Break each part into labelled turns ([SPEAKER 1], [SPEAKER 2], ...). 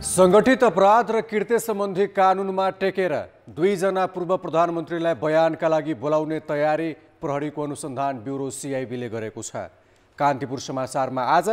[SPEAKER 1] संगठित अपराध र कृत्य सम्बन्धी कानुनमा टेकेर दुईजना पूर्व प्रधानमन्त्रीलाई बयानका लागि बोलाउने तयारी प्रहरीको अनुसन्धान ब्युरो सीआईबीले गरेको छ। कान्तिपुर समाचारमा आज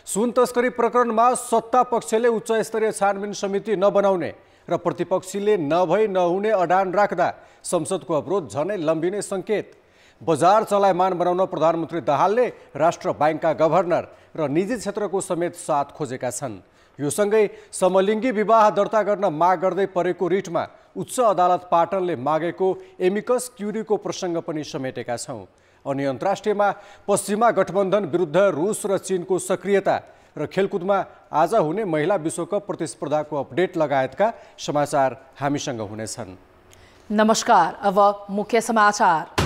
[SPEAKER 1] सुन तस्करी प्रकरणमा सत्ता पक्षले उच्च स्तरीय छानबिन समिति नबनाउने र प्रतिपक्षीले नभई नहुने अडान राख्दा संसदको अवरोध झनै लम्बिने संकेत। बजार चलायमान बनाउन प्रधानमन्त्री दाहालले राष्ट्र बैंकका गभर्नर र निजी क्षेत्रको समेत साथ खोजेका छन्। यो सँगै समलिङ्गी विवाह दर्ता गर्न माग गर्दै परेको रिटमा उच्च अदालत पाटनले मागेको एमिकस क्युरीको प्रसङ्ग पनि समेटेका छौँ। अनि अन्तर्राष्ट्रियमा पश्चिमा गठबन्धन विरुद्ध रुस र चीनको सक्रियता र खेलकुदमा आज हुने महिला विश्वकप प्रतिस्पर्धाको अपडेट लगायतका समाचार हामीसँग हुनेछन्।
[SPEAKER 2] नमस्कार, अब मुख्य समाचार।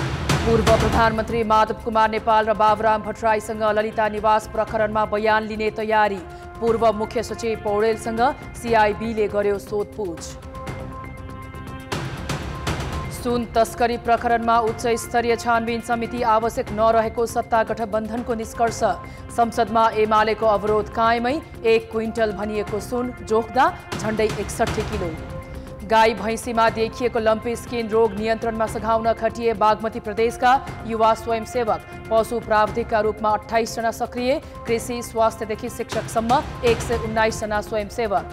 [SPEAKER 2] पूर्व प्रधानमन्त्री माधव कुमार नेपाल र बाबुराम भट्टराईसँग ललिता निवास प्रकरणमा बयान लिने तयारी। पूर्व मुख्य सचिव पौडेलसँग सीआईबीले गर्यो सोधपुछ। सुन तस्करी प्रकरणमा उच्च स्तरीय छानबिन समिति आवश्यक नरहेको सत्ता गठबन्धनको निष्कर्ष। संसदमा एमालेको अवरोध कायमै, 1 क्विन्टल भनिएको सुन जोख्दा झण्डै 61 किलो। गाई भैँसीमा देखिएको लम्पी स्किन रोग नियन्त्रणमा सघाउन खटिए बागमती प्रदेशका युवा स्वयंसेवक। पशु प्राविधिकका रूपमा 28 जना सक्रिय। कृषि स्वास्थ्यदेखि शिक्षकसम्म 119 जना स्वयंसेवक।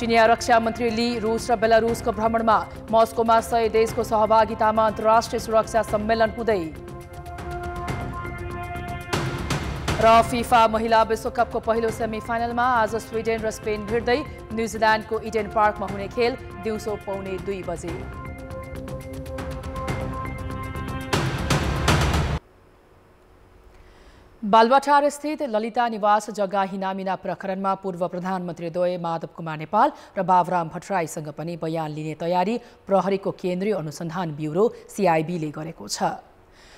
[SPEAKER 2] चिनिया रक्षा मन्त्री ली रुस र बेलारुसको भ्रमणमा। मस्कोमा 100 देशको सहभागितामा अन्तर्राष्ट्रिय सुरक्षा सम्मेलन हुँदै। र फिफा महिला विश्वकपको पहिलो सेमिफाइनलमा आज स्विडेन र स्पेन भिड्दै। न्युजिल्यान्डको इडेन पार्कमा हुने खेल दिउँसो 1:45 बजे। बालुवाटार स्थित ललिता निवास जग्गा हिनामिना प्रकरणमा पूर्व प्रधानमन्त्री द्वय माधव कुमार नेपाल र बाबुराम भट्टराईसँग पनि बयान लिने तयारी प्रहरीको केन्द्रीय अनुसन्धान ब्युरो सीआईबीले गरेको छ।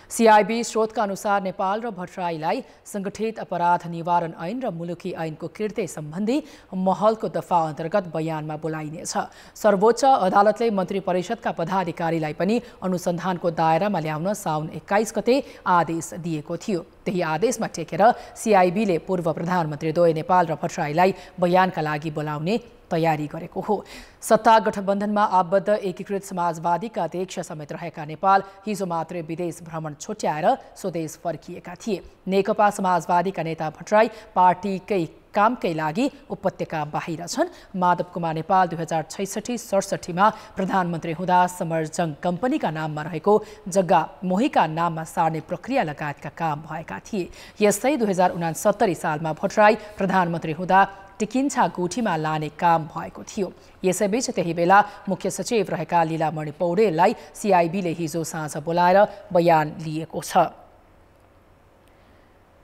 [SPEAKER 2] सीआईबी स्रोतका अनुसार नेपाल र भट्टराईलाई संगठित अपराध निवारण ऐन र मुलुकी ऐनको कृत्य सम्बन्धी महलको दफा अन्तर्गत बयानमा बोलाइनेछ। सर्वोच्च अदालतले मन्त्री परिषदका पदाधिकारीलाई पनि अनुसन्धानको दायरामा ल्याउन साउन 21 गते आदेश दिएको थियो। त्यही आदेशमा टेकेर सीआईबीले पूर्व प्रधानमन्त्री द्वय नेपाल र भट्टराईलाई बयानका लागि बोलाउने तयारी गरेको हो। सत्ता गठबन्धनमा आबद्ध एकीकृत समाजवादीका अध्यक्ष समेत रहेका नेपाल हिजो मात्रै विदेश भ्रमण छुट्याएर स्वदेश फर्किएका थिए। नेकपा समाजवादीका नेता भट्टराई पार्टीकै कामकै लागि उपत्यका बाहिर छन्। माधव कुमार नेपाल 2066-67 मा प्रधानमन्त्री हुँदा समरजङ कम्पनीका नाममा रहेको जग्गा मोहीका नाममा सार्ने प्रक्रिया लगायतका काम भएका थिए। यस्तै 2069 सालमा भट्टराई प्रधानमन्त्री हुँदा टिकिन्छा गुठीमा लाने काम भएको थियो। यसैबीच त्यही बेला मुख्य सचिव रहेका लीलामणि पौडेललाई सीआईबीले हिजो साँझ बोलाएर बयान लिएको छ।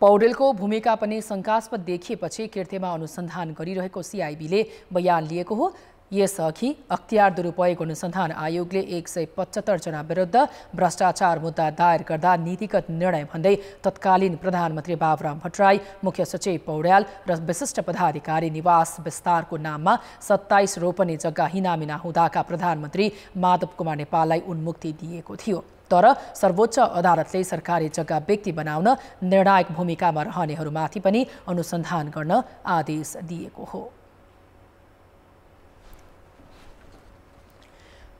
[SPEAKER 2] पौडेलको भूमिका पनि शङ्कास्पद देखिएपछि कृत्यमा अनुसन्धान गरिरहेको सीआईबीले बयान लिएको हो। यसअघि अख्तियार दुरुपयोग अनुसन्धान आयोगले 175 जना विरुद्ध भ्रष्टाचार मुद्दा दायर गर्दा नीतिगत निर्णय भन्दै तत्कालीन प्रधानमन्त्री बाबुराम भट्टराई, मुख्य सचिव पौड्याल र विशिष्ट पदाधिकारी निवास विस्तारको नाममा 27 रोपनी जग्गा हिनामिना हुँदाका प्रधानमन्त्री माधव कुमार नेपाललाई उन्मुक्ति दिएको थियो। तर सर्वोच्च अदालतले सरकारी जग्गा व्यक्ति बनाउन निर्णायक भूमिकामा रहनेहरूमाथि पनि अनुसन्धान गर्न आदेश दिएको हो।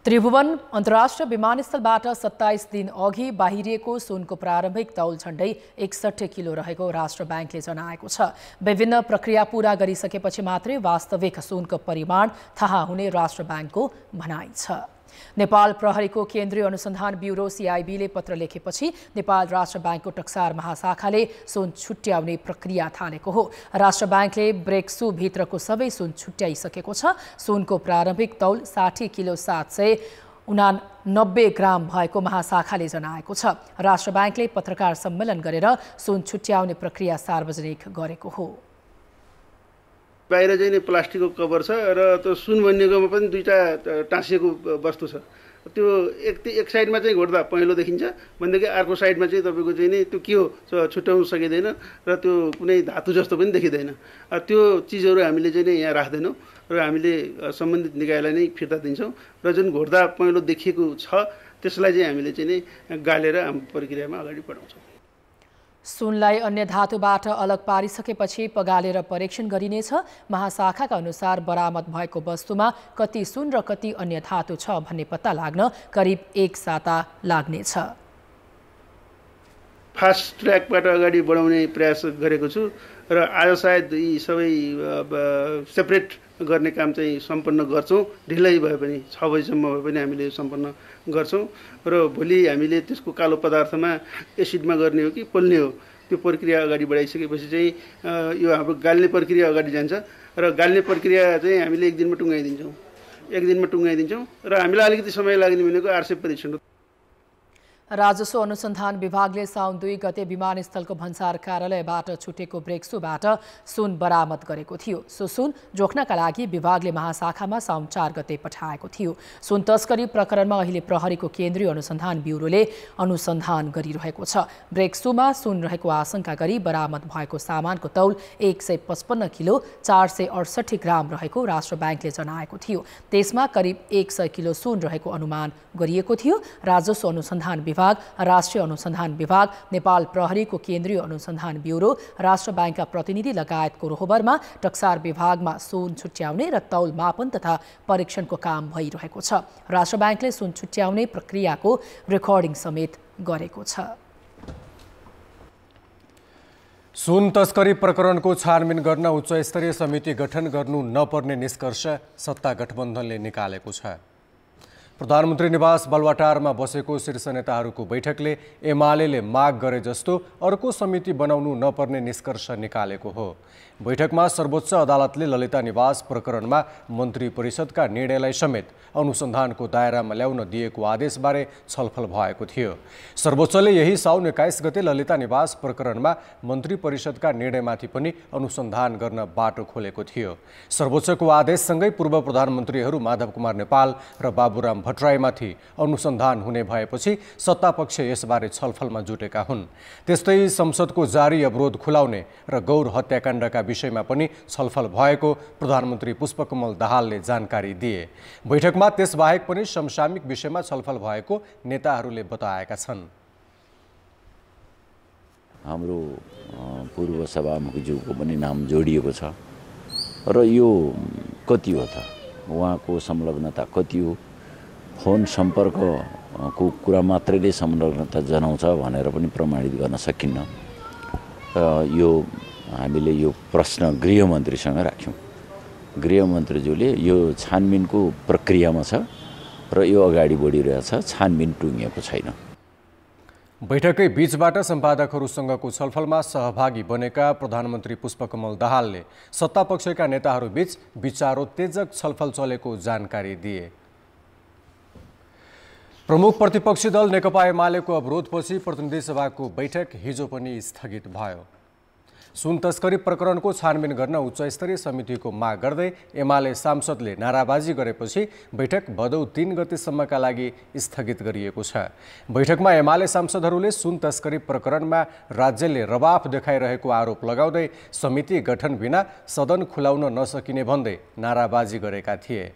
[SPEAKER 2] त्रिभुवन अन्तर्राष्ट्रिय विमानस्थलबाट 27 दिन अघि बाहिरिएको सुनको प्रारम्भिक तौल झण्डै 61 किलो रहेको राष्ट्र ब्याङ्कले जनाएको छ। विभिन्न प्रक्रिया पूरा गरिसकेपछि मात्रै वास्तविक सुनको परिमाण थाहा हुने राष्ट्र ब्याङ्कको भनाइ छ। नेपाल प्रहरीको केन्द्रीय अनुसन्धान ब्युरो सीआईबीले पत्र लेखेपछि नेपाल राष्ट्र ब्याङ्कको टक्सार महाशाखाले सुन छुट्याउने प्रक्रिया थालेको हो। राष्ट्र ब्याङ्कले ब्रेक्सु भित्रको सबै सुन छुट्याइसकेको छ। सुनको प्रारम्भिक तौल 60 किलो 789 ग्राम भएको महाशाखाले जनाएको छ। राष्ट्र ब्याङ्कले पत्रकार सम्मेलन गरेर सुन छुट्याउने प्रक्रिया सार्वजनिक गरेको हो।
[SPEAKER 3] बाहिर चाहिँ नि प्लास्टिकको कभर छ र त्यो सुन बनिएकोमा पनि दुईटा टाँसिएको वस्तु छ। त्यो एक साइडमा चाहिँ घोड्दा पहेँलो देखिन्छ भनेदेखि अर्को साइडमा चाहिँ तपाईँको चाहिँ नि त्यो के हो छुट्याउन सकिँदैन र त्यो कुनै धातु जस्तो पनि देखिँदैन। त्यो चिजहरू हामीले चाहिँ नि यहाँ राख्दैनौँ र हामीले सम्बन्धित निकायलाई नै फिर्ता दिन्छौँ र जुन घोड्दा पहेँलो देखिएको छ त्यसलाई चाहिँ हामीले चाहिँ नि गालेर हाम्रो प्रक्रियामा अगाडि बढाउँछौँ।
[SPEAKER 2] सुनलाई अन्य धातुबाट अलग पारिसकेपछि पगालेर परीक्षण गरिनेछ। महाशाखाका अनुसार बरामद भएको वस्तुमा कति सुन र कति अन्य धातु छ भन्ने पत्ता लाग्न करिब 1 साता लाग्नेछ।
[SPEAKER 3] फास्ट ट्र्याकबाट अगाडि बढाउने प्रयास गरेको छु र आज सायद यी सबै सेपरेट गर्ने काम चाहिँ सम्पन्न गर्छौँ। ढिलै भए पनि 6 बजीसम्म भए पनि हामीले सम्पन्न गर्छौँ र भोलि हामीले त्यसको कालो पदार्थमा एसिडमा गर्ने हो कि पोल्ने हो त्यो प्रक्रिया अगाडि बढाइसकेपछि चाहिँ यो हाम्रो गाल्ने प्रक्रिया अगाडि जान्छ र गाल्ने प्रक्रिया चाहिँ हामीले 1 दिनमा टुङ्गाइदिन्छौँ र हामीलाई अलिकति समय लाग्ने भनेको आरसेप परीक्षण।
[SPEAKER 2] राजस्व अनुसन्धान विभागले साउन 2 गते विमानस्थलको भन्सार कार्यालयबाट छुटेको ब्रेक्सुबाट सुन बरामद गरेको थियो। सो सुन जोख्नका लागि विभागले महाशाखामा साउन 4 गते पठाएको थियो। सुन तस्करी प्रकरणमा अहिले प्रहरीको केन्द्रीय अनुसन्धान ब्युरोले अनुसन्धान गरिरहेको छ। ब्रेक्सुमा सुन रहेको आशंका गरी बरामद भएको सामानको तौल 155 किलो 468 ग्राम रहेको राष्ट्र ब्याङ्कले जनाएको थियो। त्यसमा करिब 100 किलो सुन रहेको अनुमान गरिएको थियो। राजस्व अनुसन्धान विभाग, राष्ट्रिय अनुसन्धान विभाग, नेपाल प्रहरीको केन्द्रीय अनुसन्धान ब्युरो, राष्ट्र ब्याङ्कका प्रतिनिधि लगायतको रोहबरमा टक्सार विभागमा सुन छुट्याउने र तौल मापन तथा परीक्षणको काम भइरहेको छ। राष्ट्र ब्याङ्कले सुन छुट्याउने प्रक्रियाको रेकर्डिङ समेत गरेको छ।
[SPEAKER 1] सुन तस्करी प्रकरणको छानबिन गर्न उच्चस्तरीय समिति गठन गर्नु नपर्ने निष्कर्ष सत्ता गठबन्धनले निकालेको छ। प्रधानमन्त्री निवास बलवाटारमा बसेको शीर्ष नेताहरूको बैठकले एमाले माग गरे जस्तो अर्को समिति बनाउनु नपर्ने निष्कर्ष निकालेको हो। बैठकमा सर्वोच्च अदालतले ललिता निवास प्रकरणमा मन्त्री परिषदका निर्णयलाई समेत अनुसन्धानको दायरामा ल्याउन दिएको आदेशबारे छलफल भएको थियो। सर्वोच्चले यही साउन 21 गते ललिता निवास प्रकरणमा मन्त्री परिषदका निर्णयमाथि पनि अनुसन्धान गर्न बाटो खोलेको थियो। सर्वोच्चको आदेशसँगै पूर्व प्रधानमन्त्रीहरू माधव कुमार नेपाल र बाबुराम भट्टराईमाथि अनुसन्धान हुने भएपछि सत्तापक्ष यसबारे छलफलमा जुटेका हुन्। त्यस्तै संसदको जारी अवरोध खुलाउने र गौर हत्याकाण्डका विषयमा पनि छलफल भएको प्रधानमन्त्री पुष्पकमल दाहालले जानकारी दिए। बैठकमा त्यसबाहेक पनि समसामयिक विषयमा छलफल भएको नेताहरूले बताएका छन्।
[SPEAKER 4] हाम्रो पूर्व सभामुखज्यूको पनि नाम जोडिएको छ र यो कति हो त, उहाँको संलग्नता कति हो, फोन सम्पर्कको कुरा मात्रैले संलग्नता जनाउँछ भनेर पनि प्रमाणित गर्न सकिन्न। यो हामीले यो प्रश्न गृहमन्त्रीसँग राख्यौँ। गृहमन्त्रीज्यूले यो छानबिनको प्रक्रियामा छ र यो अगाडि बढिरहेछ, छानबिन टुङ्गिएको छैन।
[SPEAKER 1] बैठकै बीचबाट सम्पादकहरूसँगको छलफलमा सहभागी बनेका प्रधानमन्त्री पुष्पकमल दाहालले सत्तापक्षका नेताहरूबीच विचारोत्तेजक छलफल चलेको जानकारी दिए। प्रमुख प्रतिपक्षी दल नेकपा एमालेको अवरोधपछि प्रतिनिधि सभाको बैठक हिजो पनि स्थगित भयो। सुन तस्करी प्रकरणको छानबिन गर्न उच्चस्तरीय समितिको माग गर्दै एमाले सांसदले नाराबाजी गरेपछि बैठक भदौ 3 गतेसम्मका लागि स्थगित गरिएको छ। बैठकमा एमाले सांसदहरूले सुन तस्करी प्रकरणमा राज्यले रवाफ देखाइरहेको आरोप लगाउँदै समिति गठन बिना सदन खुलाउन नसकिने भन्दै नाराबाजी गरेका थिए।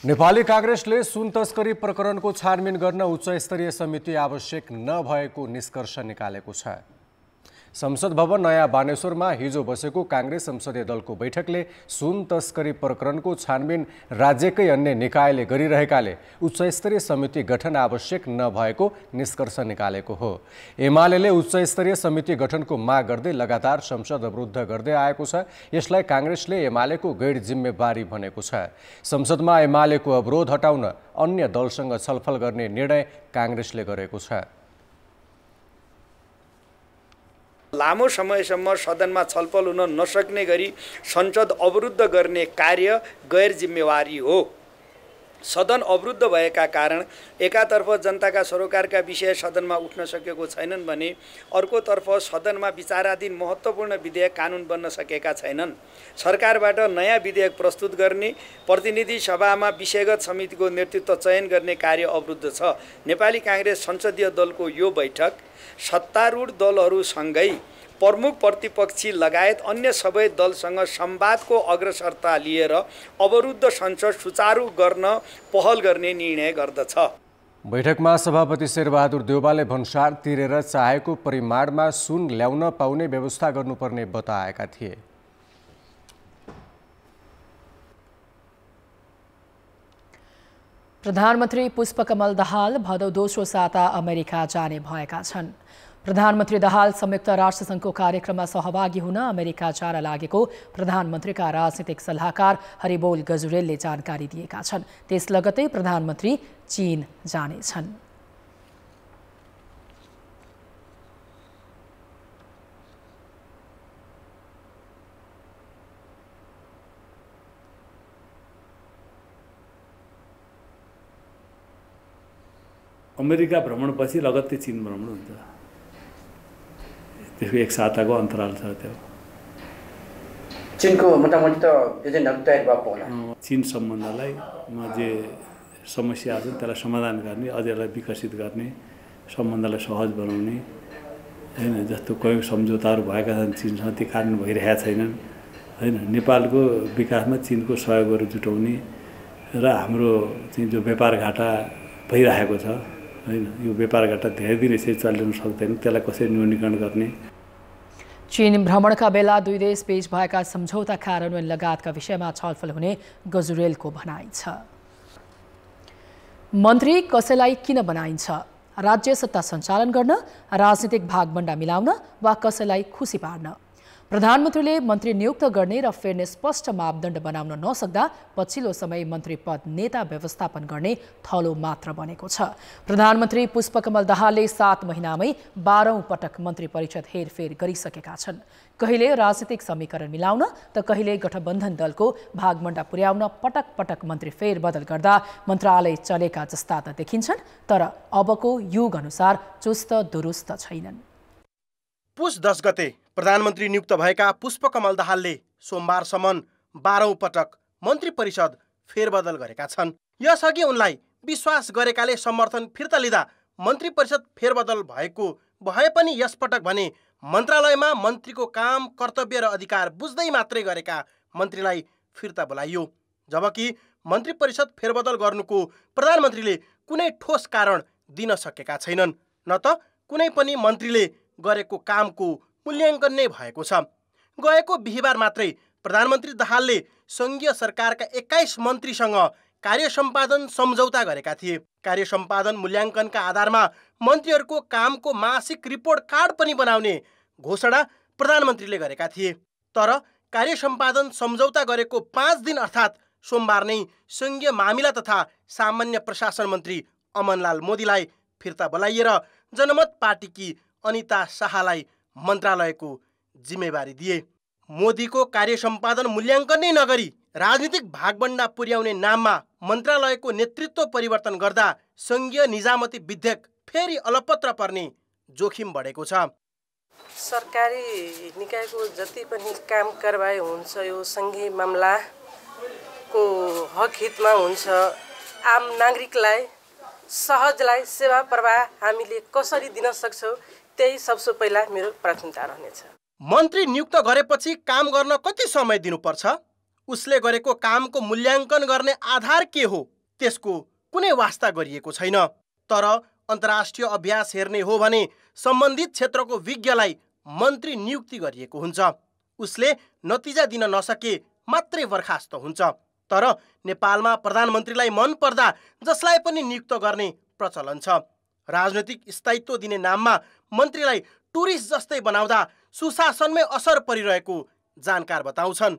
[SPEAKER 1] नेपाली कांग्रेसले सुन तस्करी प्रकरणको छानबिन गर्न उच्चस्तरीय समिति आवश्यक नभएको निष्कर्ष निकालेको छ। संसद भवन नयाँ बानेश्वरमा हिजो बसेको कांग्रेस संसदीय दलको बैठकले सुन तस्करी प्रकरणको छानबिन राज्यकै अन्य निकायले गरिरहेकाले उच्चस्तरीय समिति गठन आवश्यक नभएको निष्कर्ष निकालेको हो। एमालेले उच्चस्तरीय समिति गठनको माग गर्दै लगातार संसद अवरुद्ध गर्दै आएको छ। यसलाई कांग्रेसले एमालेको गैर जिम्मेवारी भनेको छ। संसदमा एमालेको अवरोध हटाउन अन्य दलसँग छलफल गर्ने निर्णय कांग्रेसले गरेको छ।
[SPEAKER 5] लामो समयसम्म सदनमा छलफल हुन नसक्ने गरी संसद अवरुद्ध गर्ने कार्य गैर जिम्मेवारी हो। सदन अवरुद्ध भएका कारण एकातर्फ जनताका सरोकारका विषय सदनमा उठ्न सकेको छैनन् भने अर्कोतर्फ सदनमा विचाराधीन महत्त्वपूर्ण विधेयक कानुन बन्न सकेका छैनन्। सरकारबाट नयाँ विधेयक प्रस्तुत गर्ने, प्रतिनिधि सभामा विषयगत समितिको नेतृत्व चयन गर्ने कार्य अवरुद्ध छ। नेपाली कांग्रेस संसदीय दलको यो बैठक सत्तारूढ दलहरूसँगै प्रमुख प्रतिपक्षी लगायत अन्य सबै दलसँग संवादको अग्रसरता लिएर अवरुद्ध संसद सुचारू गर्न पहल गर्ने निर्णय गर्दछ।
[SPEAKER 1] बैठकमा सभापति शेरबहादुर देउवाले भन्सार तिरेर चाहेको परिमाणमा सुन ल्याउन पाउने व्यवस्था गर्नुपर्ने बताएका थिए।
[SPEAKER 2] प्रधानमन्त्री पुष्पकमल दाहाल भदौ दोस्रो साता अमेरिका जाने भएका छन्। प्रधानमन्त्री दाहाल संयुक्त राष्ट्रसङ्घको कार्यक्रममा सहभागी हुन अमेरिका जान लागेको प्रधानमन्त्रीका राजनीतिक सल्लाहकार हरिबोल गजुरेलले जानकारी दिएका छन्। त्यस लगत्तै प्रधानमन्त्री चीन जानेछन्।
[SPEAKER 6] अमेरिका भ्रमणपछि लगत्तै चीन भ्रमण हुन्छ। त्यसको 1 साताको अन्तराल छ। त्यो
[SPEAKER 7] चीनको मोटामोटी त एजेन्डाहरू तयार भएको होला।
[SPEAKER 6] चीन सम्बन्धलाई जे समस्या छन् त्यसलाई समाधान गर्ने, अझ यसलाई विकसित गर्ने, सम्बन्धलाई सहज बनाउने हैन, जस्तो कयौँ सम्झौताहरू भएका छन् चीनसँग, ती कार्यान्वयन भइरहेका छैनन् हैन। नेपालको विकासमा चीनको सहयोगहरू जुटाउने र हाम्रो चाहिँ जो व्यापार घाटा भइरहेको छ हैन, यो व्यापार घाटा धेरै दिन यसरी चलिरहन सक्दैन, त्यसलाई कसरी न्यूनीकरण गर्ने।
[SPEAKER 2] चीन भ्रमणका बेला दुई देश बीच भएका सम्झौता कार्यान्वयन लगायतका विषयमा छलफल हुने गजुरेलको भनाइ छ। मन्त्री कसैलाई किन बनाइन्छ? राज्य सत्ता सञ्चालन गर्न, राजनीतिक भागभण्डा मिलाउन वा कसैलाई खुसी पार्न? प्रधानमन्त्रीले मन्त्री नियुक्त गर्ने र फेर्ने स्पष्ट मापदण्ड बनाउन नसक्दा पछिल्लो समय मन्त्री पद नेता व्यवस्थापन गर्ने थलो मात्र बनेको छ। प्रधानमन्त्री पुष्पकमल दाहालले 7 महिनामै 12औं पटक मन्त्री परिषद हेरफेर गरिसकेका छन्। कहिले राजनीतिक समीकरण मिलाउन त कहिले गठबन्धन दलको भागभण्डा पुर्याउन पटक पटक मन्त्री फेरबदल गर्दा मन्त्रालय चलेका जस्ता त देखिन्छन्, तर अबको युग अनुसार चुस्त दुरुस्त छैनन्।
[SPEAKER 8] पुस 10 गते प्रधानमन्त्री नियुक्त भएका पुष्पकमल दाहालले सोमबारसम्म 12औं पटक मन्त्री परिषद फेरबदल गरेका छन्। यसअघि उनलाई विश्वास गरेकाले समर्थन फिर्ता लिँदा मन्त्री परिषद फेरबदल भएको भए पनि यसपटक भने मन्त्रालयमा मन्त्रीको काम, कर्तव्य र अधिकार बुझ्दै मात्रै गरेका मन्त्रीलाई फिर्ता बोलाइयो। जबकि मन्त्री परिषद फेरबदल गर्नुको प्रधानमन्त्रीले कुनै ठोस कारण दिन सकेका छैनन्, न त कुनै पनि मन्त्रीले गरेको कामको मूल्याङ्कन नै भएको छ। गएको बिहीबार मात्रै प्रधानमन्त्री दाहालले सङ्घीय सरकारका 21 मन्त्रीसँग कार्य सम्पादन सम्झौता गरेका थिए। कार्य सम्पादन मूल्याङ्कनका आधारमा मन्त्रीहरूको कामको मासिक रिपोर्ट कार्ड पनि बनाउने घोषणा प्रधानमन्त्रीले गरेका थिए। तर कार्य सम्पादन सम्झौता गरेको 5 दिन अर्थात् सोमबार नै सङ्घीय मामिला तथा सामान्य प्रशासन मन्त्री अमनलाल मोदीलाई फिर्ता बोलाइएर जनमत पार्टीकी अनिता शाहलाई मन्त्रालयको जिम्मेवारी दिए। मोदीको कार्य सम्पादन मूल्याङ्कन नै नगरी राजनीतिक भागभण्डा पुर्याउने नाममा मन्त्रालयको नेतृत्व परिवर्तन गर्दा सङ्घीय निजामती विधेयक फेरि अलपत्र पर्ने जोखिम बढेको छ।
[SPEAKER 9] सरकारी निकायको जति पनि काम कारबाही हुन्छ यो सङ्घीय मामलाको हक हितमा हुन्छ। आम नागरिकलाई, सहजलाई सेवा प्रवाह हामीले कसरी दिन सक्छौँ त्यही सबसे पहिला मेरो प्राथमिकता रहनेछ।
[SPEAKER 8] मन्त्री नियुक्त गरेपछि काम गर्न कति समय दिनुपर्छ? उसले गरेको कामको मूल्याङ्कन गर्ने आधार के हो? त्यसको कुनै वास्ता गरिएको छैन। तर अन्तर्राष्ट्रिय अभ्यास हेर्ने हो भने सम्बन्धित क्षेत्रको विज्ञलाई मन्त्री नियुक्ति गरिएको हुन्छ। उसले नतिजा दिन नसके मात्रै बर्खास्त हुन्छ। तर नेपालमा प्रधानमन्त्रीलाई मन पर्दा जसलाई पनि नियुक्त गर्ने प्रचलन छ। राजनैतिक स्थायित्व दिने नाममा मन्त्रीलाई टुरिस्ट जस्तै बनाउँदा सुशासनमै असर परिरहेको जानकार बताउँछन्।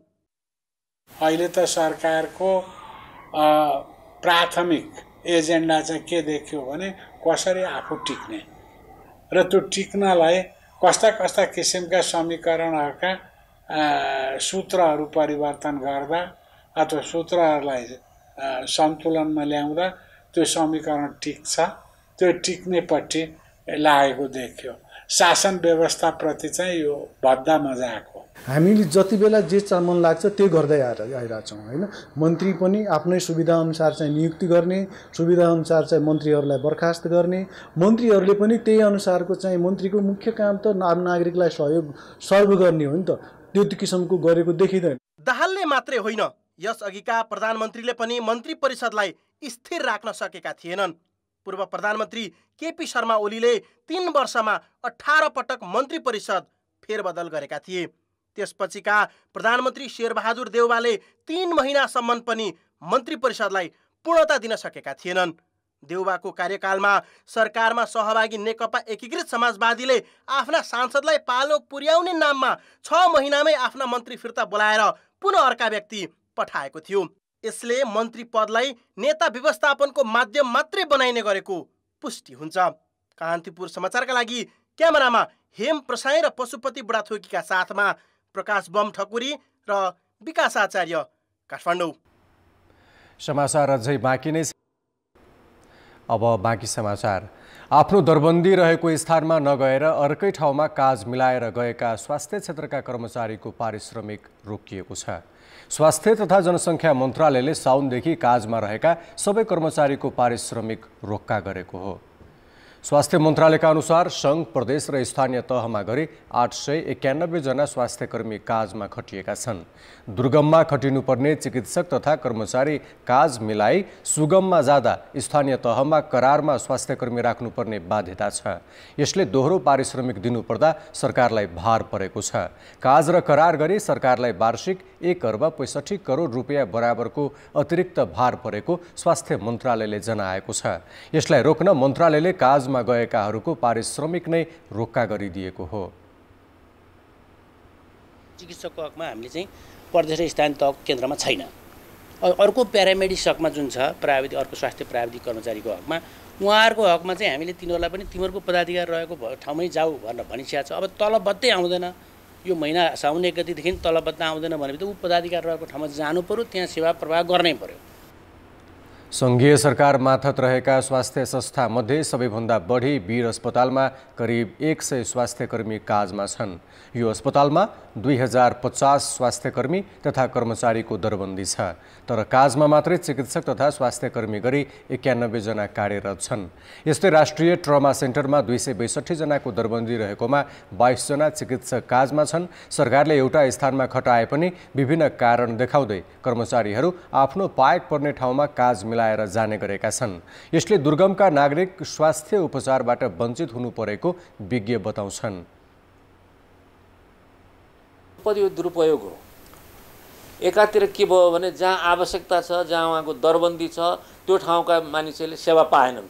[SPEAKER 10] अहिले त सरकारको प्राथमिक एजेन्डा चाहिँ के देख्यो भने कसरी आफू टिक्ने र त्यो टिक्नलाई कस्ता कस्ता किसिमका समीकरणहरूका सूत्रहरू परिवर्तन गर्दा अथवा सूत्रहरूलाई सन्तुलनमा ल्याउँदा त्यो समीकरण टिक्छ, त्यो टिक्नेपट्टि लागेको देखियो। शासन व्यवस्थाप्रति चाहिँ यो भद्दा मजाक हो।
[SPEAKER 11] हामीले जति बेला जे मन लाग्छ त्यो गर्दै आइरहेछौँ होइन। मन्त्री पनि आफ्नै सुविधाअनुसार चाहिँ नियुक्ति गर्ने, सुविधाअनुसार चाहिँ मन्त्रीहरूलाई बर्खास्त गर्ने, मन्त्रीहरूले पनि त्यही अनुसारको चाहिँ मन्त्रीको मुख्य काम त आम नागरिकलाई सहयोग सर्भ गर्ने हो नि त। त्यो किसिमको गरेको देखिँदैन।
[SPEAKER 8] दाहालले मात्रै होइन, यसअघिका प्रधानमन्त्रीले पनि मन्त्री परिषदलाई स्थिर राख्न सकेका थिएनन्। पूर्व प्रधानमन्त्री केपी शर्मा ओलीले 3 वर्षमा 18 पटक मन्त्री परिषद फेरबदल गरेका थिए। त्यसपछिका प्रधानमन्त्री शेरबहादुर देउवाले 3 महिनासम्म पनि मन्त्री परिषदलाई पूर्णता दिन सकेका थिएनन्। देउवाको कार्यकालमा सरकारमा सहभागी नेकपा एकीकृत समाजवादीले आफ्ना सांसदलाई पालो पुर्याउने नाममा 6 महिनामै आफ्ना मन्त्री फिर्ता बोलाएर पुनः अर्का व्यक्ति पठाएको थियो। यसले मन्त्री पदलाई नेता व्यवस्थापनको माध्यम मात्रै बनाइने गरेको पुष्टि हुन्छ। कान्तिपुर समाचारका लागि क्यामेरामा हेम प्रसाई र पशुपति बुढाथोकीका साथमा प्रकाश बम ठकुरी र विकास आचार्य, काठमाडौँ।
[SPEAKER 1] समाचार अझै बाँकी नै छ। अब बाँकी समाचार। आफ्नो दरबन्दी रहेको स्थानमा नगएर अर्कै ठाउँमा काज मिलाएर गएका स्वास्थ्य क्षेत्रका कर्मचारीको पारिश्रमिक रोकिएको छ। स्वास्थ्य तथा जनसङ्ख्या मन्त्रालयले साउनदेखि काजमा रहेका सबै कर्मचारीको पारिश्रमिक रोक्का गरेको हो। स्वास्थ्य मन्त्रालयका अनुसार सङ्घ, प्रदेश र स्थानीय तहमा गरी 891 जना स्वास्थ्यकर्मी काजमा खटिएका छन्। दुर्गममा खटिनुपर्ने चिकित्सक तथा कर्मचारी काज मिलाई सुगममा जाँदा स्थानीय तहमा करारमा स्वास्थ्यकर्मी राख्नुपर्ने बाध्यता छ। यसले दोहोरो पारिश्रमिक दिनुपर्दा सरकारलाई भार परेको छ। काज र करार गरी सरकारलाई वार्षिक 1 अर्ब 65 करोड रुपियाँ बराबरको अतिरिक्त भार परेको स्वास्थ्य मन्त्रालयले जनाएको छ। यसलाई रोक्न मन्त्रालयले काजमा गएकाहरूको पारिश्रमिक नै रोक्का गरिदिएको हो।
[SPEAKER 12] चिकित्सकको हकमा हामीले चाहिँ प्रदेश र स्थानीय तहको केन्द्रमा छैन। अर्को प्यारामेडिक हकमा जुन छ प्राविधिक, अर्को स्वास्थ्य प्राविधिक कर्मचारीको हकमा, उहाँहरूको हकमा चाहिँ हामीले तिनीहरूलाई पनि तिमीहरूको पदाधिकार रहेको ठाउँमै जाऊ भनेर भनिसकेको छ। अब तलब बत्तै आउँदैन, यो महिना साउन 1 गतिदेखि तलब बत्ता आउँदैन भनेपछि ऊ पदाधिकार रहेको ठाउँमा जानु पर्यो, त्यहाँ सेवा प्रवाह गर्नै पर्यो।
[SPEAKER 1] सङ्घीय सरकार मार्फत रहेका स्वास्थ्य संस्थामध्ये सबैभन्दा बढी वीर अस्पतालमा करिब 100 स्वास्थ्यकर्मी काजमा छन्। यो अस्पतालमा 2050 स्वास्थ्यकर्मी तथा कर्मचारीको दरबन्दी छ। तर काजमा मात्रै चिकित्सक तथा स्वास्थ्यकर्मी गरी 91 जना कार्यरत छन्। यस्तै राष्ट्रिय ट्रमा सेन्टरमा 262 जनाको दरबन्दी रहेकोमा 22 जना चिकित्सक काजमा छन्। सरकारले एउटा स्थानमा खटाए पनि विभिन्न कारण देखाउँदै कर्मचारीहरू आफ्नो पाएक पर्ने ठाउँमा काज मिलाएर जाने गरेका छन्। यसले दुर्गमका नागरिक स्वास्थ्य उपचारबाट वञ्चित हुनु परेको विज्ञ बताउँछन्।
[SPEAKER 13] यो दुरुपयोग हो। एकातिर के भयो भने जहाँ आवश्यकता छ, जहाँ उहाँको दरबन्दी छ, त्यो ठाउँका मानिसहरूले सेवा पाएनन्।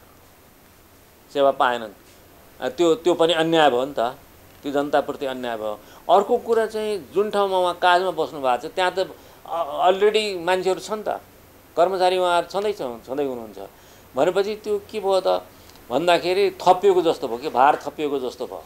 [SPEAKER 13] त्यो पनि अन्याय भयो नि त, त्यो जनताप्रति अन्याय भयो। अर्को कुरा चाहिँ जुन ठाउँमा उहाँ काजमा बस्नु भएको छ त्यहाँ त अलरेडी मान्छेहरू छन् त, कर्मचारी उहाँहरू छँदै हुनुहुन्छ भनेपछि त्यो के भयो त भन्दाखेरि थपिएको जस्तो भयो, कि भार थपिएको जस्तो भयो।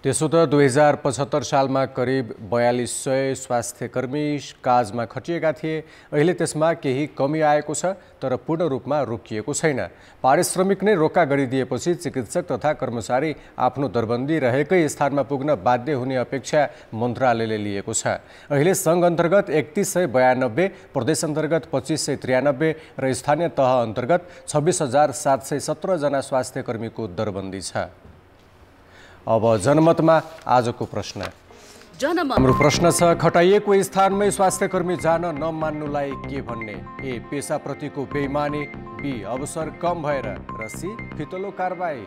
[SPEAKER 1] त्यसो त 2075 सालमा करिब 4200 स्वास्थ्यकर्मी काजमा खटिएका थिए। अहिले त्यसमा केही कमी आएको छ, तर पूर्ण रूपमा रोकिएको छैन। पारिश्रमिक नै रोक्का गरिदिएपछि चिकित्सक तथा कर्मचारी आफ्नो दरबन्दी रहेकै स्थानमा पुग्न बाध्य हुने अपेक्षा मन्त्रालयले लिएको छ। अहिले सङ्घ अन्तर्गत 3192, प्रदेश अन्तर्गत 2593 र स्थानीय तह अन्तर्गत 26717 जना स्वास्थ्यकर्मीको दरबन्दी छ। अब जनमतमा आजको प्रश्न। हाम्रो प्रश्न छ, खटाइएको स्थानमै स्वास्थ्यकर्मी जान नमान्नुलाई के भन्ने? ए. पेसाप्रतिको बेइमानी, बी. अवसर कम भएर, र सी. फितलो कारबाही।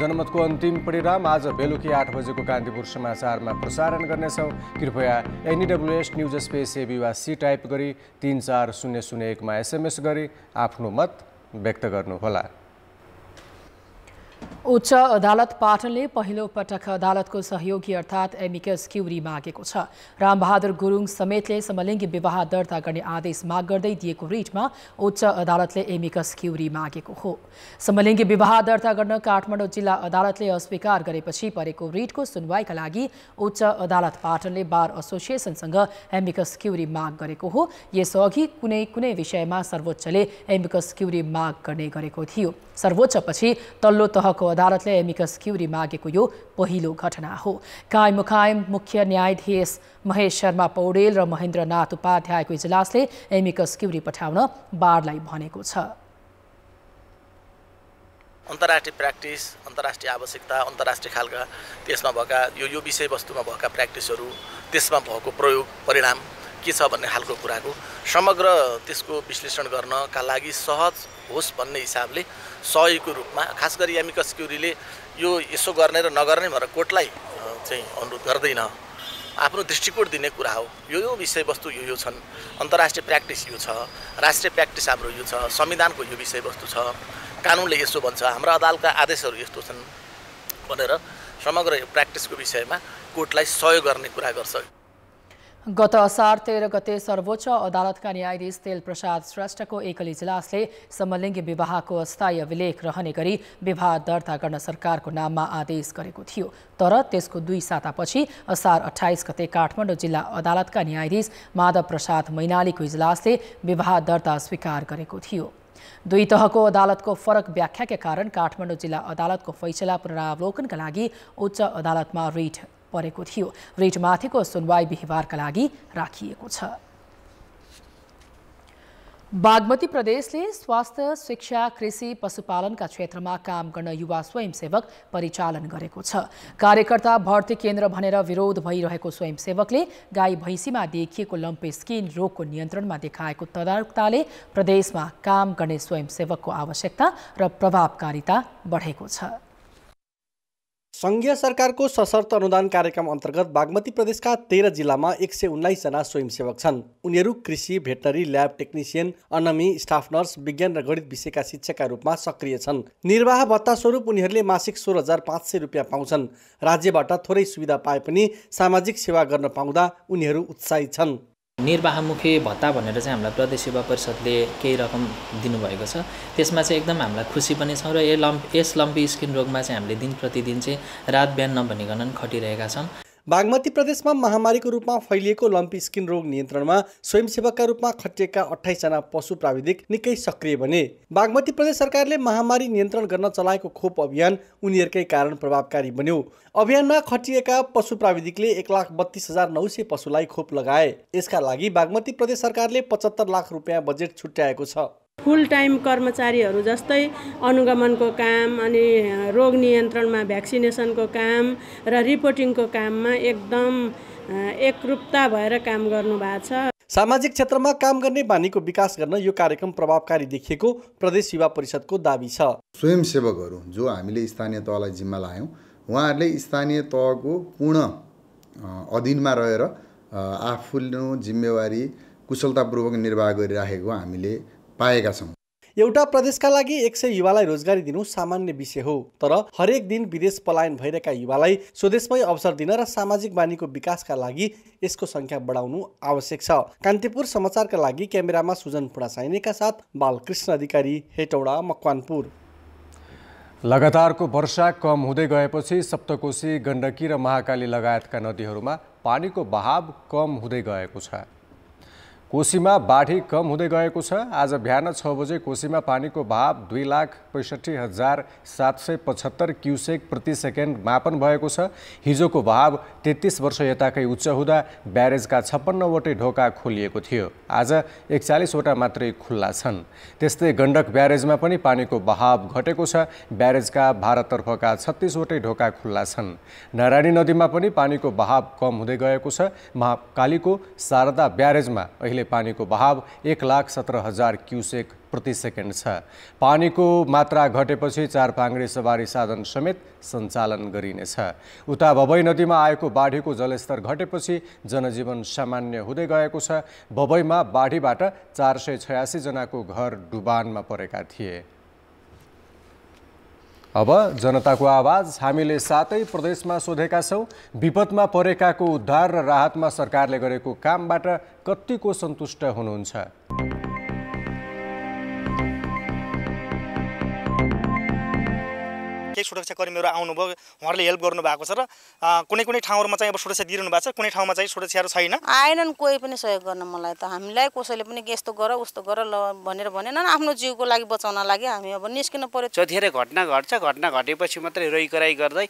[SPEAKER 1] जनमतको अन्तिम परिणाम आज बेलुकी 8 बजेको कान्तिपुर समाचारमा प्रसारण गर्नेछौँ। कृपया NEWS न्युज स्पेस AB वा सी टाइप गरी 34001 मा SMS गरी आफ्नो मत व्यक्त गर्नुहोला।
[SPEAKER 2] उच्च अदालत पाटनले पहिलो पटक अदालतको सहयोगी अर्थात् एमिकस क्युरी मागेको छ। रामबहादुर गुरुङ समेतले समलिङ्गी विवाह दर्ता गर्ने आदेश माग गर्दै दिएको रिटमा उच्च अदालतले एमिकस क्युरी मागेको हो। समलिङ्गी विवाह दर्ता गर्न काठमाडौँ जिल्ला अदालतले अस्वीकार गरेपछि परेको रिटको सुनवाईका लागि उच्च अदालत पाटनले बार एसोसिएसनसँग एमिकस क्युरी माग गरेको हो। यसअघि कुनै विषयमा सर्वोच्चले एमिकस क्युरी माग गर्ने गरेको थियो। सर्वोच्चपछि तल्लो तहको अदालतले एमिकस क्युरी मागेको यो पहिलो घटना हो। कायम मुकायम मुख्य न्यायाधीश महेश शर्मा पौडेल र महेन्द्रनाथ उपाध्यायको इजलासले एमिकस क्युरी पठाउन बारलाई भनेको छ।
[SPEAKER 14] अन्तर्राष्ट्रिय प्र्याक्टिस, अन्तर्राष्ट्रिय आवश्यकता, अन्तर्राष्ट्रिय खालका त्यसमा भएका यो विषयवस्तुमा भएका प्र्याक्टिसहरू, त्यसमा भएको प्रयोग परिणाम के छ भन्ने खालको कुराको समग्र त्यसको विश्लेषण गर्नका लागि सहज होस् भन्ने हिसाबले सहयोगको रूपमा खास गरी एमिकस क्युरीले यो यसो गर्ने र नगर्ने भनेर कोर्टलाई चाहिँ अनुरोध गर्दैन, आफ्नो दृष्टिकोण दिने कुरा हो। यो विषयवस्तु यो छन्, अन्तर्राष्ट्रिय प्र्याक्टिस यो छ, राष्ट्रिय प्र्याक्टिस हाम्रो यो छ, संविधानको यो विषयवस्तु छ, कानुनले यसो भन्छ, हाम्रा अदालतका आदेशहरू यस्तो छन् भनेर समग्र प्र्याक्टिसको विषयमा कोर्टलाई सहयोग गर्ने कुरा गर्छ।
[SPEAKER 2] गत असार 13 गते सर्वोच्च अदालतका न्यायाधीश तेलप्रसाद श्रेष्ठको एकल इजलासले समलिङ्गी विवाहको अस्थायी अभिलेख रहने गरी विवाह दर्ता गर्न सरकारको नाममा आदेश गरेको थियो। तर त्यसको 2 सातापछि असार 28 गते काठमाडौँ जिल्ला अदालतका न्यायाधीश माधव प्रसाद मैनालीको इजलासले विवाह दर्ता स्वीकार गरेको थियो। 2 तहको अदालतको फरक व्याख्याका कारण काठमाडौँ जिल्ला अदालतको फैसला पुनरावलोकनका लागि उच्च अदालतमा रिट परेको थियो। रिटमाथिको सुनवाई बिहीबारका लागि राखिएको छ। बागमती प्रदेशले स्वास्थ्य, शिक्षा, कृषि, पशुपालनका क्षेत्रमा काम गर्न युवा स्वयंसेवक परिचालन गरेको छ। कार्यकर्ता भर्ती केन्द्र भनेर विरोध भइरहेको स्वयंसेवकले गाई भैँसीमा देखिएको लम्पे स्किन रोगको नियन्त्रणमा देखाएको तदारुकताले प्रदेशमा काम गर्ने स्वयंसेवकको आवश्यकता र प्रभावकारिता बढेको छ।
[SPEAKER 15] सङ्घीय सरकारको सशर्त अनुदान कार्यक्रम अन्तर्गत बागमती प्रदेशका 13 जिल्लामा 119 जना स्वयंसेवक छन्। उनीहरू कृषि, veterinary, lab technician, ANM, staff nurse, विज्ञान र गणित विषयका शिक्षकका रूपमा सक्रिय छन्। निर्वाह भत्ता स्वरूप उनीहरूले मासिक 16,500 रुपियाँ पाउँछन्। राज्यबाट थोरै सुविधा पाए पनि सामाजिक सेवा गर्न पाउँदा उनीहरू उत्साहित छन्।
[SPEAKER 16] निर्वाहमुखी भत्ता भनेर चाहिँ हामीलाई प्रदेश सेवा परिषदले केही रकम दिनुभएको छ। त्यसमा चाहिँ एकदम हामीलाई खुसी पनि छौँ र यस लम्पी स्किन रोगमा चाहिँ हामीले दिन प्रतिदिन चाहिँ रात बिहान नभनिकन खटिरहेका छौँ।
[SPEAKER 15] बागमती प्रदेशमा महामारीको रूपमा फैलिएको लम्पी स्किन रोग नियन्त्रणमा स्वयंसेवकका रूपमा खटिएका 28 जना पशु प्राविधिक निकै सक्रिय बने। बागमती प्रदेश सरकारले महामारी नियन्त्रण गर्न चलाएको खोप अभियान उनीहरूकै कारण प्रभावकारी बन्यो। अभियानमा खटिएका पशु प्राविधिकले 1,32,900 पशुलाई खोप लगाए। यसका लागि बागमती प्रदेश सरकारले 75 लाख रुपियाँ बजेट छुट्याएको छ।
[SPEAKER 17] फुल टाइम कर्मचारीहरू जस्तै अनुगमनको काम अनि रोग नियन्त्रणमा भ्याक्सिनेसनको काम र रिपोर्टिङको काममा एकदम एकरूपता भएर काम गर्नुभएको छ।
[SPEAKER 15] सामाजिक क्षेत्रमा काम गर्ने बानीको विकास गर्न यो कार्यक्रम प्रभावकारी देखिएको प्रदेश युवा परिषदको दाबी छ।
[SPEAKER 18] स्वयंसेवकहरू जो हामीले स्थानीय तहलाई जिम्मा लायौँ, उहाँहरूले स्थानीय तहको पूर्ण अधीनमा रहेर आफ्नो जिम्मेवारी कुशलतापूर्वक निर्वाह गरिराखेको हामीले पाएका छौँ।
[SPEAKER 15] एउटा प्रदेशका लागि 100 युवालाई रोजगारी दिनु सामान्य विषय हो, तर हरेक दिन विदेश पलायन भइरहेका युवालाई स्वदेशमै अवसर दिन र सामाजिक बानीको विकासका लागि यसको संख्या बढाउनु आवश्यक छ। कान्तिपुर समाचारका लागि क्यामेरामा सुजन पुडासाइनेका साथ बालकृष्ण अधिकारी, हेटौडा, मकवानपुर।
[SPEAKER 1] लगातारको वर्षा कम हुँदै गएपछि सप्तकोशी, गण्डकी र महाकाली लगायतका नदीहरूमा पानीको बहाव कम हुँदै गएको छ। कोशीमा बाढी कम हुँदै गएको छ। आज बिहान 6 बजे कोशीमा पानीको बहाव 2,65,775 क्युसेक प्रति सेकेन्ड मापन भएको छ। हिजोको बहाव 33 वर्ष यताकै उच्च हुँदा ब्यारेजका 56 वटै ढोका खोलिएको थियो। आज 41 वटा मात्रै खुल्ला छन्। त्यस्तै गण्डक ब्यारेजमा पनि पानीको बहाव घटेको छ। ब्यारेजका भारततर्फका 36 वटै ढोका खुल्ला छन्। नारायणी नदीमा पनि पानीको बहाव कम हुँदै गएको छ। महाकालीको शारदा ब्यारेजमा अहिले पानीको बहाव 1,17,000 क्युसेक प्रति सेकेन्ड छ। पानीको मात्रा घटेपछि 4 पाङ्ग्रे सवारी साधन समेत सञ्चालन गरिनेछ। उता बबई नदीमा आएको बाढीको जलस्तर घटेपछि जनजीवन सामान्य हुँदै गएको छ। बबईमा बाढीबाट 486 जनाको घर डुबानमा परेका थिए। अब जनताको आवाज हामीले 7 प्रदेशमा सोधेका छौँ। विपदमा परेकाको उद्धार र राहतमा सरकारले गरेको कामबाट कतिको सन्तुष्ट हुनुहुन्छ?
[SPEAKER 19] केही सुरक्षाकर्मीहरू आउनुभयो, उहाँहरूले हेल्प गर्नुभएको छ र कुनै ठाउँहरूमा चाहिँ अब सुरक्षा दिइरहनु भएको छ, कुनै ठाउँमा चाहिँ सुरक्षाहरू छैन।
[SPEAKER 20] आएनन् कोही पनि सहयोग गर्न। मलाई त हामीलाई कसैले पनि यस्तो गर उस्तो गर ल भनेर भनेनन्। आफ्नो जिउको लागि बचाउन लागि हामी अब निस्किन पर्यो।
[SPEAKER 12] जतिखेर घटना घट्छ, घटना घटेपछि मात्रै रोइकराई गर्दै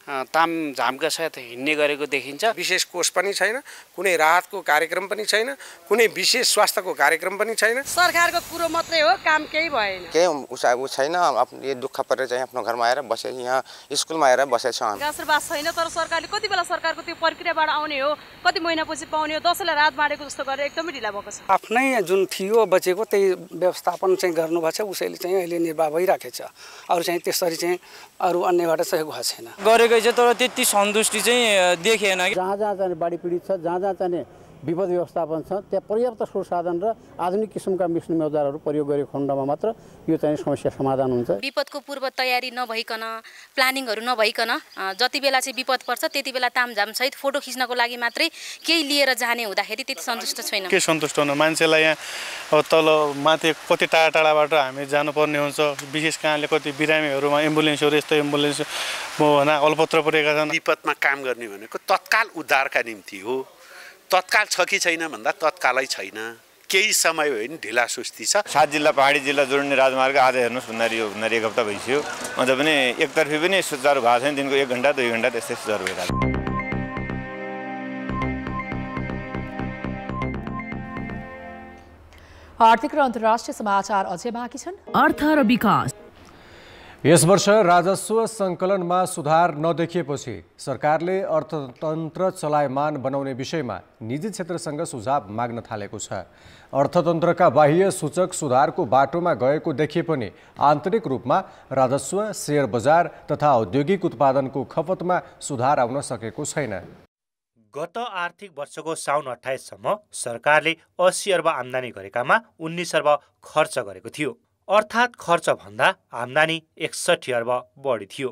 [SPEAKER 21] तामझामका साथ हिँड्ने गरेको देखिन्छ। विशेष कोष पनि छैन, कुनै राहतको कार्यक्रम पनि छैन, कुनै विशेष स्वास्थ्यको कार्यक्रम पनि छैन।
[SPEAKER 9] सरकारको कुरो मात्रै हो, काम केही भएन।
[SPEAKER 22] केही छैन। यो दुःख परेर चाहिँ आफ्नो घरमा आएर बसे, यहाँ स्कुलमा आएर बसेछ।
[SPEAKER 9] गाँसबास छैन, तर सरकारले कति बेला सरकारको त्यो प्रक्रियाबाट आउने हो, कति महिनापछि पाउने हो, दसैँलाई रात बाँडेको जस्तो गरेर एकदमै ढिला भएको छ।
[SPEAKER 23] आफ्नै जुन थियो बचेको त्यही व्यवस्थापन चाहिँ गर्नुभएको छ, उसैले चाहिँ अहिले निर्वाह भइराखेको छ। अरू चाहिँ त्यसरी चाहिँ अरू अन्यबाट चाहिँ भएको छैन।
[SPEAKER 24] गरेकै छ तर त्यति सन्तुष्टि चाहिँ देखिएन।
[SPEAKER 25] जहाँ जहाँ चाहिँ बाढी पीडित छ, जहाँ जहाँ चाहिँ विपद व्यवस्थापन छ, त्यहाँ पर्याप्त स्रोत साधन र आधुनिक किसिमका मिक्सिङ औजारहरू प्रयोग गरेको खण्डमा मात्र यो चाहिँ समस्या समाधान हुन्छ।
[SPEAKER 26] विपदको पूर्व तयारी नभइकन, प्लानिङहरू नभइकन जति बेला चाहिँ विपद पर्छ त्यति बेला तामझाम सहित फोटो खिच्नको लागि मात्रै केही लिएर जाने हुँदाखेरि त्यति सन्तुष्ट छैन।
[SPEAKER 6] के सन्तुष्ट हुनु, मान्छेलाई यहाँ तल माथि कति टाढा टाढाबाट हामी जानुपर्ने हुन्छ। विशेष कारणले कति बिरामीहरूमा एम्बुलेन्सहरू यस्तो एम्बुलेन्स अलपत्र परेका छन्।
[SPEAKER 27] विपदमा काम गर्ने भनेको तत्काल उद्धारका निम्ति हो। तत्काल छ कि छैन भन्दा तत्कालै छैन, केही समय भयो नि ढिला सुस्ती छ।
[SPEAKER 28] 7 जिल्ला पहाडी जिल्ला जोड्ने राजमार्ग आज हेर्नुहोस् भन्दाखेरि यो 1 हप्ता भइसक्यो, अन्त पनि एकतर्फी पनि सुचारू भएको छैन। दिनको 1 घण्टा 2 घण्टा त्यस्तै सुचारू भइरहेको छ।
[SPEAKER 2] आर्थिक र अन्तर्राष्ट्रिय समाचार अझै बाँकी छन्।
[SPEAKER 29] अर्थ र विकास।
[SPEAKER 1] यस वर्ष राजस्व सङ्कलनमा सुधार नदेखिएपछि सरकारले अर्थतन्त्र चलायमान बनाउने विषयमा निजी क्षेत्रसँग सुझाव माग्न थालेको छ। अर्थतन्त्रका बाह्य सूचक सुधारको बाटोमा गएको देखिए पनि आन्तरिक रूपमा राजस्व, शेयर बजार तथा औद्योगिक उत्पादनको खपतमा सुधार आउन सकेको छैन।
[SPEAKER 30] गत आर्थिक वर्षको साउन 28 सम्म सरकारले 80 अर्ब आम्दानी गरेकामा 19 अर्ब खर्च गरेको थियो। अर्थात् खर्च भन्दा आम्दानी 61 अर्ब बढी थियो।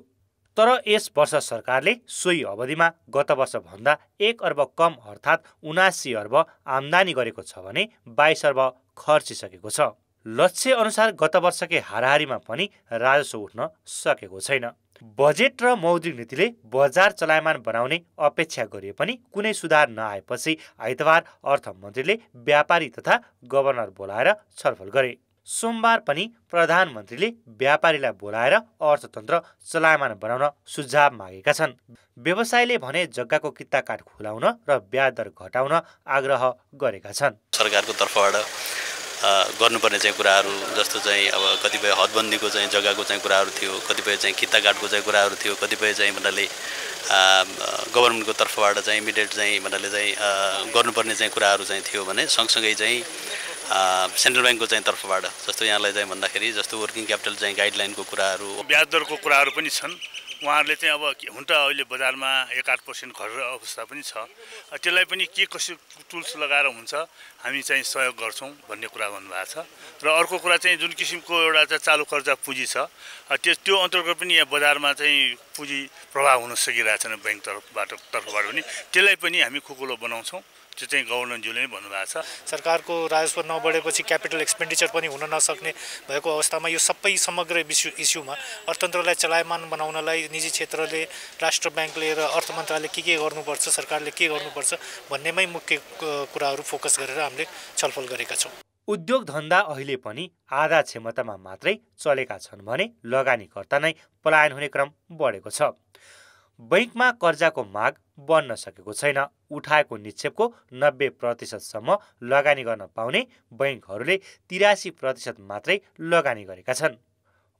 [SPEAKER 30] तर यस वर्ष सरकारले सोही अवधिमा गत वर्ष भन्दा 1 अर्ब कम अर्थात् 79 अर्ब आम्दानी गरेको छ भने 22 अर्ब खर्चिसकेको छ। लक्ष्य अनुसार गत वर्षकै हाराहारीमा पनि राजस्व उठ्न सकेको छैन। बजेट र मौद्रिक नीतिले बजार चलायमान बनाउने अपेक्षा गरिए पनि कुनै सुधार नआएपछि आइतबार अर्थमन्त्रीले व्यापारी तथा गभर्नर बोलाएर छलफल गरे। सोमबार पनि प्रधानमन्त्रीले व्यापारीलाई बोलाएर अर्थतन्त्र चलायमान बनाउन सुझाव मागेका छन्। व्यवसायले भने जग्गाको किता काठ खुलाउन र ब्याज दर घटाउन आग्रह गरेका छन्।
[SPEAKER 31] सरकारको तर्फबाट गर्नुपर्ने चाहिँ कुराहरू जस्तो चाहिँ अब कतिपय हदबन्दीको चाहिँ जग्गाको चाहिँ कुराहरू थियो, कतिपय चाहिँ किता काठको चाहिँ कुराहरू थियो, कतिपय चाहिँ भन्नाले गभर्मेन्टको तर्फबाट चाहिँ इमिडिएट चाहिँ भन्नाले चाहिँ गर्नुपर्ने चाहिँ कुराहरू चाहिँ थियो भने सँगसँगै चाहिँ सेन्ट्रल ब्याङ्कको चाहिँ तर्फबाट जस्तो यहाँलाई चाहिँ भन्दाखेरि जस्तो वर्किङ क्यापिटल चाहिँ गाइडलाइनको कुराहरू,
[SPEAKER 6] ब्याज दरको कुराहरू पनि छन्। उहाँहरूले चाहिँ अब हुन त अहिले बजारमा 1-8% घटेर अवस्था पनि छ, त्यसलाई पनि के कसो टुल्स लगाएर हुन्छ हामी चाहिँ सहयोग गर्छौँ भन्ने कुरा भन्नुभएको छ। र अर्को कुरा चाहिँ जुन किसिमको एउटा चाहिँ चालु कर्जा पुँजी छ त्यो अन्तर्गत पनि यहाँ बजारमा चाहिँ पुँजी प्रभाव हुन सकिरहेको छैन ब्याङ्क तर्फबाट पनि, त्यसलाई पनि हामी खुकुलो बनाउँछौँ। त्यो चाहिँ गभर्नरज्यूले नै भन्नुभएको छ।
[SPEAKER 32] सरकारको राजस्व नबढेपछि क्यापिटल एक्सपेन्डिचर पनि हुन नसक्ने भएको अवस्थामा यो सबै समग्र इस्युमा अर्थतन्त्रलाई चलायमान बनाउनलाई निजी क्षेत्रले, राष्ट्र ब्याङ्कले र अर्थ मन्त्रालयले के गर्नुपर्छ, सरकारले के गर्नुपर्छ भन्नेमै मुख्य कुराहरू फोकस गरेर हामीले छलफल गरेका छौँ।
[SPEAKER 30] उद्योग धन्दा अहिले पनि आधा क्षमतामा मात्रै चलेका छन् भने लगानीकर्ता नै पलायन हुने क्रम बढेको छ। बैंकमा कर्जाको माग बढ्न सकेको छैन। उठाएको निक्षेपको 90% लगानी गर्न पाउने बैंकहरूले 83% मात्रै लगानी गरेका छन्।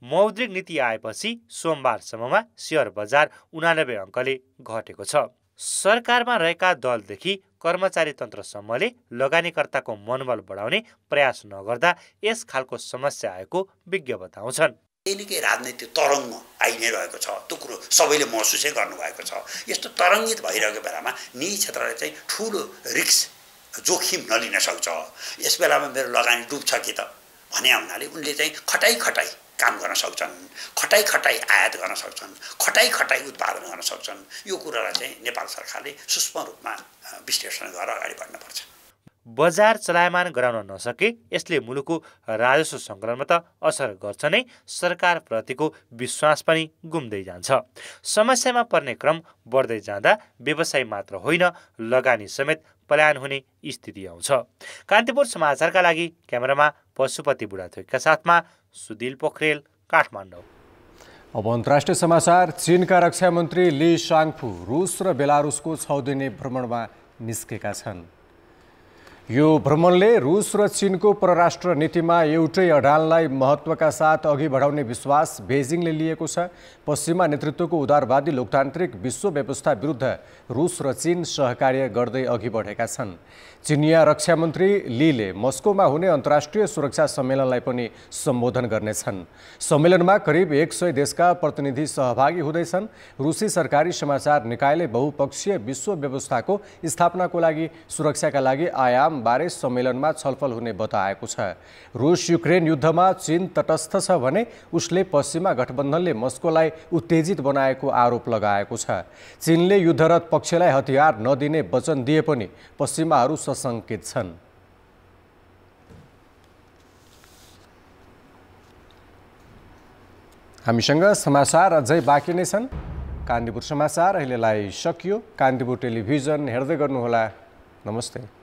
[SPEAKER 30] मौद्रिक नीति आएपछि सोमबारसम्ममा शेयर बजार 89 अङ्कले घटेको छ। सरकारमा रहेका दलदेखि कर्मचारी तन्त्रसम्मले लगानीकर्ताको मनोबल बढाउने प्रयास नगर्दा यस खालको समस्या आएको विज्ञ बताउँछन्।
[SPEAKER 33] केही राजनीतिक तरङ्ग आइ नै रहेको छ, त्यो कुरो सबैले महसुसै गर्नुभएको छ। यस्तो तरङ्गित भइरहेको बेलामा निजी क्षेत्रले चाहिँ ठुलो रिस्क जोखिम नलिन सक्छ। यस बेलामा मेरो लगानी डुब्छ कि त भने हुनाले उनले चाहिँ खटाई काम गर्न सक्छन्, खटाई आयात गर्न सक्छन्, खटाई उत्पादन गर्न सक्छन्। यो कुरालाई चाहिँ नेपाल सरकारले सूक्ष्म रूपमा विश्लेषण गरेर अगाडि बढ्नुपर्छ।
[SPEAKER 30] बजार चलायमान गराउन नसके यसले मुलुकको राजस्व सङ्कलनमा त असर गर्छ नै, सरकारप्रतिको विश्वास पनि गुम्दै जान्छ। समस्यामा पर्ने क्रम बढ्दै जाँदा व्यवसाय मात्र होइन लगानी समेत पलायन हुने स्थिति आउँछ। कान्तिपुर समाचारका लागि क्यामेरामा पशुपति बुढाथोकीका साथमा सुदिल पोखरेल, काठमाडौँ।
[SPEAKER 1] अब अन्तर्राष्ट्रिय समाचार। चीनका रक्षा मन्त्री ली साङफू रुस र बेलारुसको 6 दिने भ्रमणमा निस्केका छन्। यो भ्रमणले रुस र चीनको परराष्ट्र नीतिमा एउटै अडानलाई महत्त्वका साथ अघि बढाउने विश्वास बेजिङले लिएको छ। पश्चिमा नेतृत्वको उदारवादी लोकतान्त्रिक विश्व व्यवस्था विरुद्ध रुस र चीन सहकार्य गर्दै अघि बढेका छन्। चिनिया रक्षा मन्त्री लीले मस्कोमा हुने अन्तर्राष्ट्रिय सुरक्षा सम्मेलनलाई पनि सम्बोधन गर्नेछन्। सम्मेलनमा करिब 100 देशका प्रतिनिधि सहभागी हुँदैछन्। रुसी सरकारी समाचार निकायले बहुपक्षीय विश्व व्यवस्थाको स्थापनाको लागि सुरक्षाका लागि आयाम बारे सम्मेलनमा छलफल हुने बताएको छ। रुस युक्रेन युद्धमा चीन तटस्थ छ भने उसले पश्चिमा गठबन्धनले मस्कोलाई उत्तेजित बनाएको आरोप लगाएको छ। चीनले युद्धरत पक्षलाई हतियार नदिने वचन दिए पनि पश्चिमाहरू सशंकित छन्। हामीसँग समाचार अझै बाँकी नै छन्। कान्तिपुर समाचार अहिलेलाई सकियो। कान्तिपुर टेलिभिजन हेर्दै गर्नुहोला। नमस्ते।